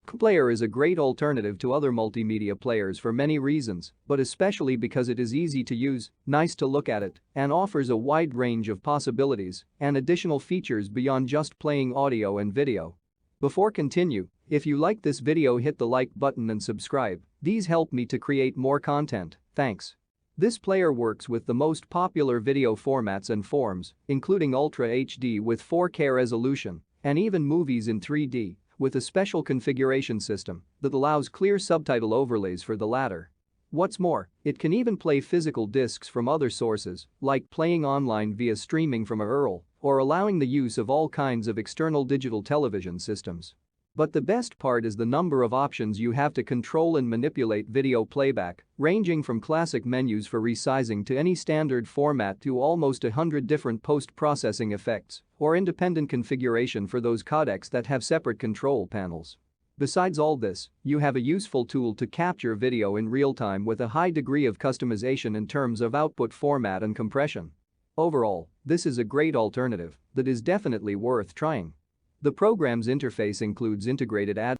KMPlayer is a great alternative to other multimedia players for many reasons, but especially because it is easy to use, nice to look at it, and offers a wide range of possibilities and additional features beyond just playing audio and video. Before continue, if you like this video, hit the like button and subscribe. These help me to create more content, thanks. This player works with the most popular video formats and forms, including Ultra HD with 4K resolution and even movies in 3D, with a special configuration system that allows clear subtitle overlays for the latter. What's more, it can even play physical discs from other sources, like playing online via streaming from a URL or allowing the use of all kinds of external digital television systems. But the best part is the number of options you have to control and manipulate video playback, ranging from classic menus for resizing to any standard format to almost 100 different post-processing effects or independent configuration for those codecs that have separate control panels. Besides all this, you have a useful tool to capture video in real time with a high degree of customization in terms of output format and compression. Overall, this is a great alternative that is definitely worth trying. The program's interface includes integrated ad